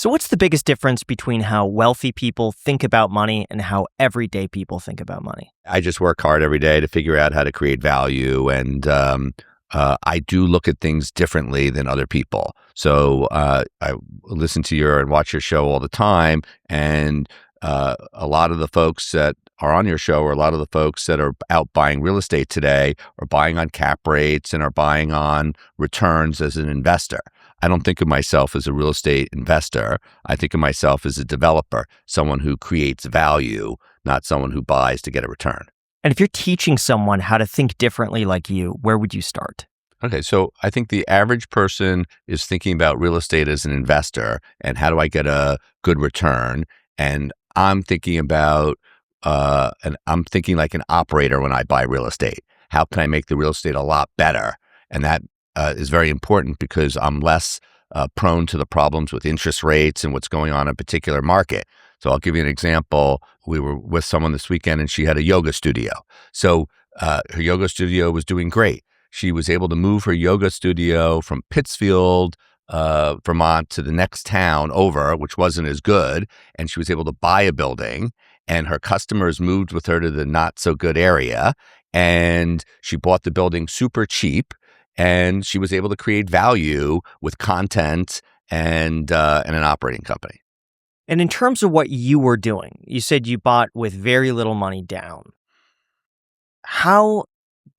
So what's the biggest difference between how wealthy people think about money and how everyday people think about money? I just work hard every day to figure out how to create value. And I do look at things differently than other people. So I listen to your and watch your show all the time. And a lot of the folks that are on your show, or a lot of the folks that are out buying real estate today, are buying on cap rates and are buying on returns as an investor. I don't think of myself as a real estate investor. I think of myself as a developer, someone who creates value, not someone who buys to get a return. And if you're teaching someone how to think differently like you, where would you start? Okay, so I think the average person is thinking about real estate as an investor and how do I get a good return? And I'm thinking about, I'm thinking like an operator when I buy real estate. How can I make the real estate a lot better? And that is very important because I'm less prone to the problems with interest rates and what's going on in a particular market. So I'll give you an example. We were with someone this weekend and she had a yoga studio. So her yoga studio was doing great. She was able to move her yoga studio from Pittsfield, Vermont to the next town over, which wasn't as good. And she was able to buy a building and her customers moved with her to the not so good area. And she bought the building super cheap. And she was able to create value with content and an operating company. And in terms of what you were doing, you said you bought with very little money down. How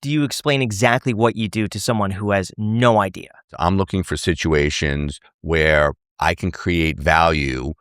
do you explain exactly what you do to someone who has no idea? I'm looking for situations where I can create value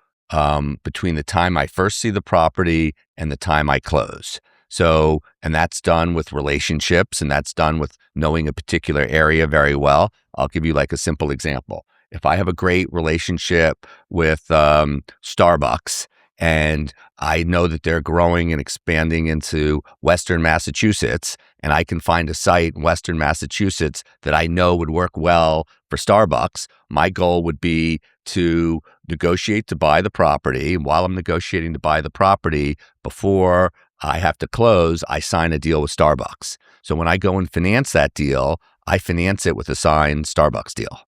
between the time I first see the property and the time I close. So, and that's done with relationships and that's done with knowing a particular area very well. I'll give you like a simple example. If I have a great relationship with Starbucks and I know that they're growing and expanding into Western Massachusetts, and I can find a site in Western Massachusetts that I know would work well for Starbucks, my goal would be to negotiate to buy the property. And while I'm negotiating to buy the property, before I have to close, I sign a deal with Starbucks. So when I go and finance that deal, I finance it with a signed Starbucks deal.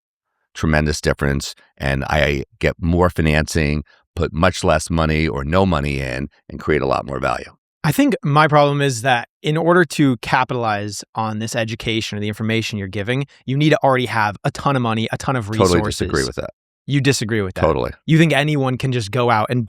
Tremendous difference. And I get more financing, put much less money or no money in, and create a lot more value. I think my problem is that in order to capitalize on this education or the information you're giving, you need to already have a ton of money, a ton of resources. Totally disagree with that. You disagree with that? Totally. You think anyone can just go out and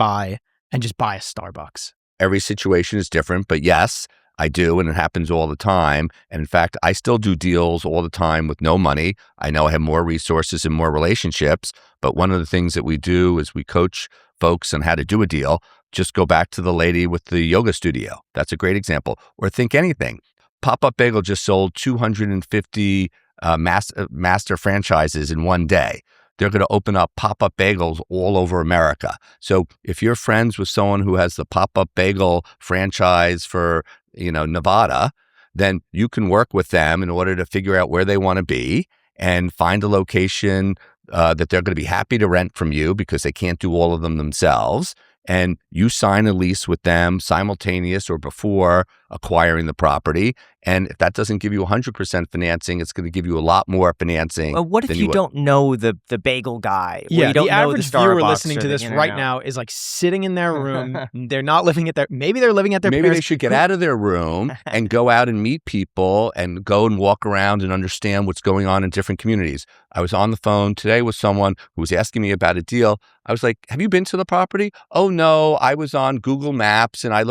just buy a Starbucks? Every situation is different, but yes, I do, and it happens all the time. And in fact, I still do deals all the time with no money. I know I have more resources and more relationships, but one of the things that we do is we coach folks on how to do a deal. Just go back to the lady with the yoga studio. That's a great example. Or think anything. Pop-Up Bagel just sold 250 master franchises in one day. They're going to open up pop-up bagels all over America. So if you're friends with someone who has the pop-up bagel franchise for, Nevada, then you can work with them in order to figure out where they want to be and find a location that they're going to be happy to rent from you because they can't do all of them themselves. And you sign a lease with them simultaneous or before acquiring the property. And if that doesn't give you 100% financing, it's going to give you a lot more financing. Well, what if you don't know the bagel guy? Yeah, you don't the know average the viewer Starbucks listening to this right now is like sitting in their room. They're not living at their, maybe they're living at their Maybe parents'. they should get out of their room and go out and meet people and go and walk around and understand what's going on in different communities. I was on the phone today with someone who was asking me about a deal. I was like, have you been to the property? Oh, no, I was on Google Maps and I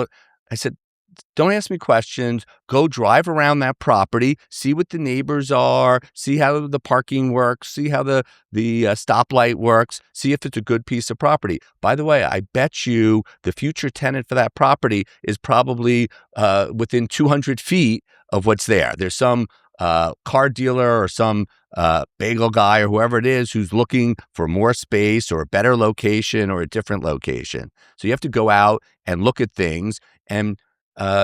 said, don't ask me questions. Go drive around that property, see what the neighbors are, see how the parking works, see how the stoplight works, see if it's a good piece of property. By the way, I bet you the future tenant for that property is probably within 200 feet of what's there. There's some car dealer or some bagel guy or whoever it is who's looking for more space or a better location or a different location. So you have to go out and look at things. And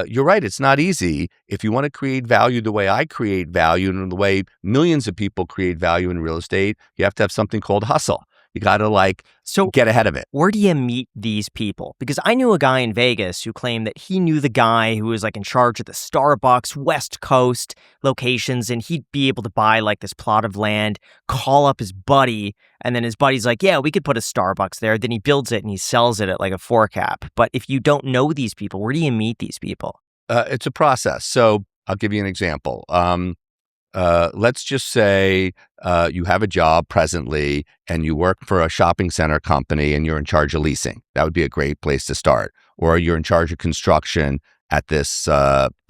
you're right, it's not easy. If you want to create value the way I create value and the way millions of people create value in real estate, you have to have something called hustle. You got to So get ahead of it. where do you meet these people? Because I knew a guy in Vegas who claimed that he knew the guy who was in charge of the Starbucks West Coast locations, and he'd be able to buy this plot of land, call up his buddy, and then his buddy's like, yeah, we could put a Starbucks there. Then he builds it and he sells it at a 4 cap. But if you don't know these people, where do you meet these people? It's a process. So I'll give you an example. Let's just say you have a job presently and you work for a shopping center company and you're in charge of leasing. That would be a great place to start. Or you're in charge of construction at this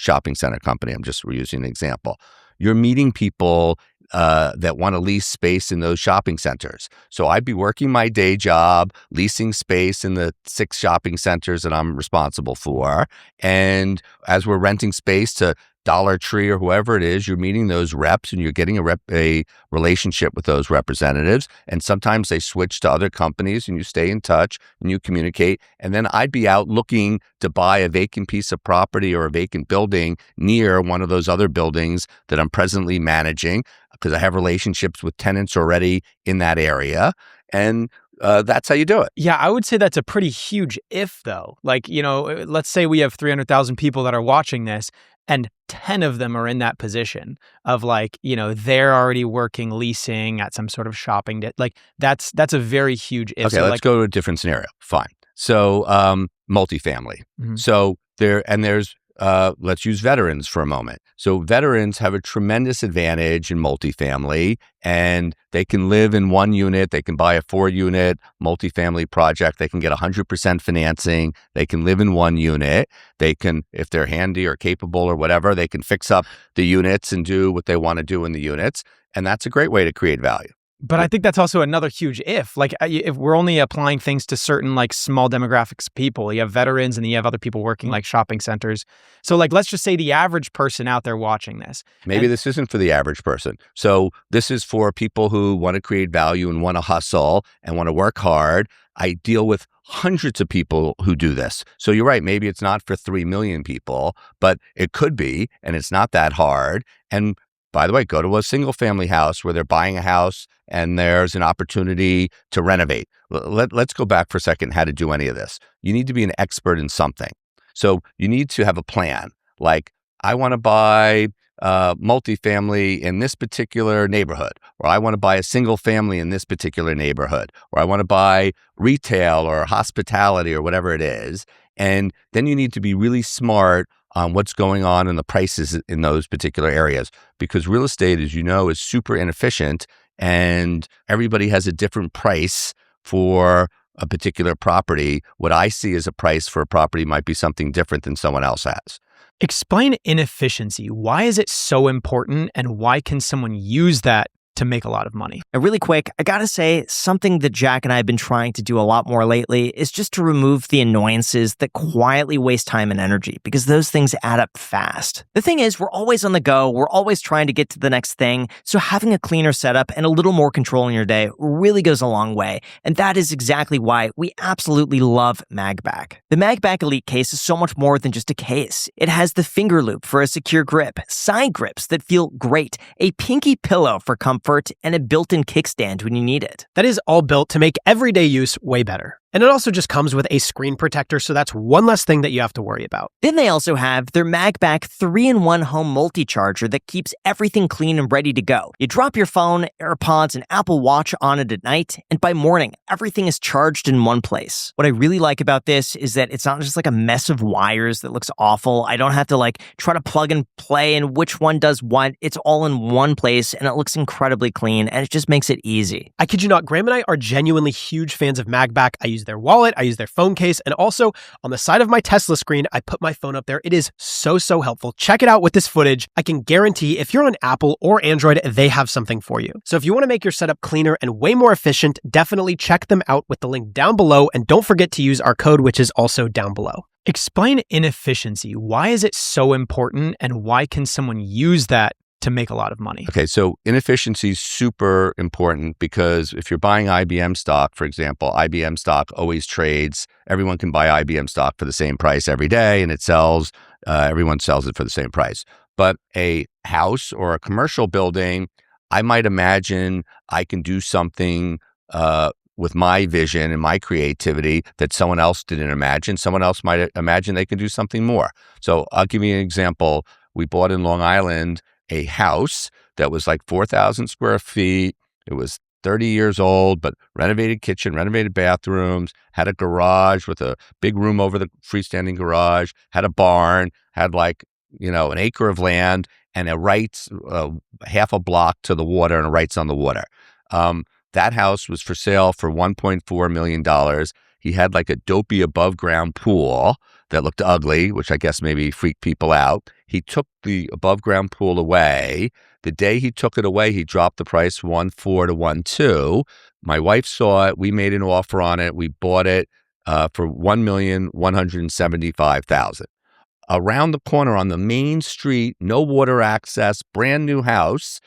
shopping center company. I'm just reusing an example. You're meeting people that want to lease space in those shopping centers. So I'd be working my day job, leasing space in the 6 shopping centers that I'm responsible for. And as we're renting space to Dollar Tree or whoever it is, you're meeting those reps and you're getting a relationship with those representatives. And sometimes they switch to other companies and you stay in touch and you communicate. And then I'd be out looking to buy a vacant piece of property or a vacant building near one of those other buildings that I'm presently managing because I have relationships with tenants already in that area. And that's how you do it. Yeah, I would say that's a pretty huge if, though. Let's say we have 300,000 people that are watching this and 10 of them are in that position of they're already working leasing at some sort of shopping. That's a very huge if. Okay, let's go to a different scenario. Fine. So multifamily. Mhm. So there's let's use veterans for a moment. So veterans have a tremendous advantage in multifamily, and they can live in 1 unit. They can buy a 4-unit multifamily project. They can get 100% financing. They can live in 1 unit. They can, if they're handy or capable or whatever, they can fix up the units and do what they want to do in the units. And that's a great way to create value. But I think that's also another huge if. If we're only applying things to certain small demographics of people, you have veterans and then you have other people working shopping centers. So let's just say the average person out there watching this. Maybe this isn't for the average person. So this is for people who want to create value and want to hustle and want to work hard. I deal with hundreds of people who do this. So you're right. Maybe it's not for 3 million people, but it could be, and it's not that hard. And by the way, go to a single family house where they're buying a house and there's an opportunity to renovate. Let's go back for a second how to do any of this. You need to be an expert in something. So you need to have a plan. I want to buy multifamily in this particular neighborhood, or I want to buy a single family in this particular neighborhood, or I want to buy retail or hospitality or whatever it is. And then you need to be really smart on what's going on in the prices in those particular areas, because real estate, as you know, is super inefficient and everybody has a different price for a particular property. What I see as a price for a property might be something different than someone else has. Explain inefficiency. Why is it so important and why can someone use that to make a lot of money? And really quick, I gotta say, something that Jack and I have been trying to do a lot more lately is just to remove the annoyances that quietly waste time and energy, because those things add up fast. The thing is, we're always on the go, we're always trying to get to the next thing, so having a cleaner setup and a little more control in your day really goes a long way, and that is exactly why we absolutely love MagBack. The MagBack Elite case is so much more than just a case. It has the finger loop for a secure grip, side grips that feel great, a pinky pillow for comfort, and a built-in kickstand when you need it. That is all built to make everyday use way better. And it also just comes with a screen protector, so that's one less thing that you have to worry about. Then they also have their MagBack 3-in-1 home multi-charger that keeps everything clean and ready to go. You drop your phone, AirPods, and Apple Watch on it at night, and by morning, everything is charged in one place. What I really like about this is that it's not just a mess of wires that looks awful. I don't have to try to plug and play and which one does what. It's all in one place, and it looks incredibly clean, and it just makes it easy. I kid you not, Graham and I are genuinely huge fans of MagBack. I use their wallet, I use their phone case, and also on the side of my Tesla screen, I put my phone up there. It is so helpful. Check it out with this footage. I can guarantee if you're on Apple or Android, they have something for you. So if you want to make your setup cleaner and way more efficient, definitely check them out with the link down below, and don't forget to use our code, which is also down below. Explain inefficiency. Why is it so important and why can someone use that to make a lot of money? Okay, so inefficiency is super important because if you're buying IBM stock, for example, IBM stock always trades. Everyone can buy IBM stock for the same price every day and it sells. Everyone sells it for the same price. But a house or a commercial building, I might imagine I can do something with my vision and my creativity that someone else didn't imagine. Someone else might imagine they can do something more. So I'll give you an example. We bought in Long Island a house that was like 4,000 square feet. It was 30 years old, but renovated kitchen, renovated bathrooms, had a garage with a big room over the freestanding garage, had a barn, had like, an acre of land and a rights, half a block to the water and a rights on the water. That house was for sale for $1.4 million. He had like a dopey above ground pool that looked ugly, which I guess maybe freaked people out. He took the above ground pool away. The day he took it away, he dropped the price from 1.4 to 1.2. My wife saw it. We made an offer on it. We bought it for $1,175,000. Around the corner on the main street, no water access, brand new house,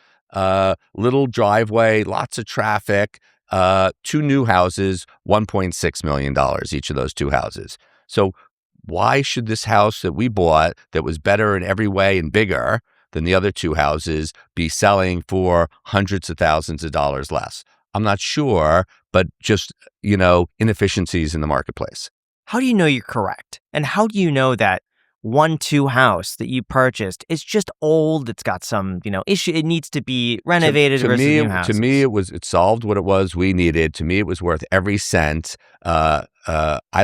little driveway, lots of traffic, 2 new houses, $1.6 million each of those 2 houses. So why should this house that we bought that was better in every way and bigger than the other 2 houses be selling for hundreds of thousands of dollars less? I'm not sure, but just, inefficiencies in the marketplace. How do you know you're correct? And how do you know that 1-2 house that you purchased is just old? It's got some, issue. It needs to be renovated versus new houses. To me, it solved what it was we needed. To me, it was worth every cent. I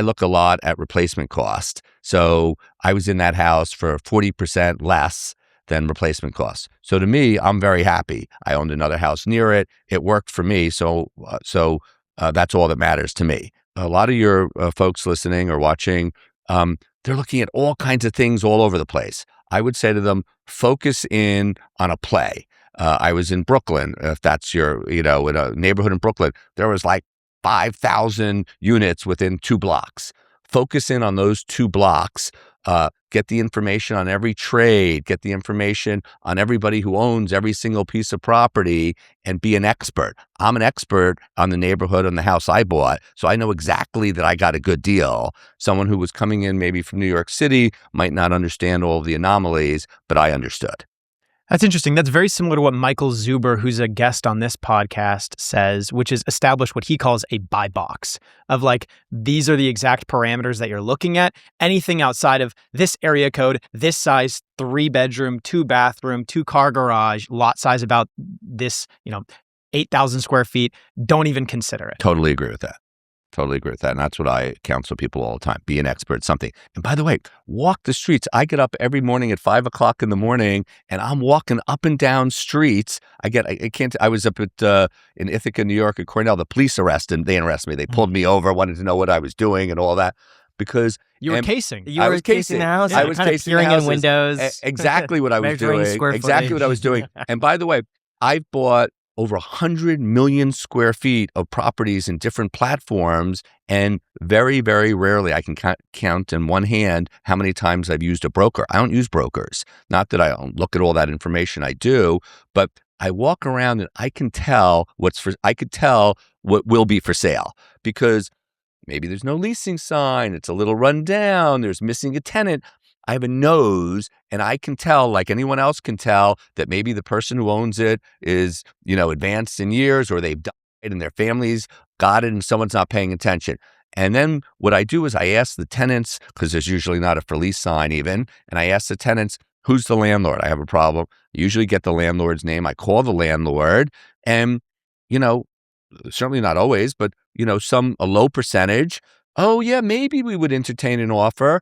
look a lot at replacement cost. So I was in that house for 40% less than replacement costs. So to me, I'm very happy. I owned another house near it. It worked for me. So that's all that matters to me. A lot of your folks listening or watching, they're looking at all kinds of things all over the place. I would say to them, focus in on a play. I was in Brooklyn, if that's your, in a neighborhood in Brooklyn, there was like 5,000 units within 2 blocks. Focus in on those 2 blocks. Get the information on every trade, get the information on everybody who owns every single piece of property, and be an expert. I'm an expert on the neighborhood and the house I bought, so I know exactly that I got a good deal. Someone who was coming in maybe from New York City might not understand all of the anomalies, but I understood. That's interesting. That's very similar to what Michael Zuber, who's a guest on this podcast, says, which is establish what he calls a buy box of like, these are the exact parameters that you're looking at. Anything outside of this area code, this size, 3-bedroom, 2-bathroom, 2-car garage, lot size about this, 8,000 square feet, don't even consider it. Totally agree with that. And that's what I counsel people all the time. Be an expert at something. And by the way, walk the streets. I get up every morning at 5 o'clock in the morning and I'm walking up and down streets. I was up at in Ithaca, New York at Cornell. The police arrested me. They pulled me over, wanted to know what I was doing and all that because you were casing. I was casing the house. I was casing peering the in windows. Exactly what I was doing. Exactly what I was doing. And by the way, I've bought over 100 million square feet of properties in different platforms, and very, very rarely I can count in one hand how many times I've used a broker. I don't use brokers. Not that I don't look at all that information. I do, but I walk around and I can tell I could tell what will be for sale because maybe there's no leasing sign. It's a little run down. There's missing a tenant. I have a nose and I can tell, like anyone else can tell, that maybe the person who owns it is, advanced in years or they've died and their families got it and someone's not paying attention. And then what I do is I ask the tenants, because there's usually not a for lease sign even, and I ask the tenants, who's the landlord? I have a problem. I usually get the landlord's name. I call the landlord and, certainly not always, but, a low percentage. Oh, yeah, maybe we would entertain an offer.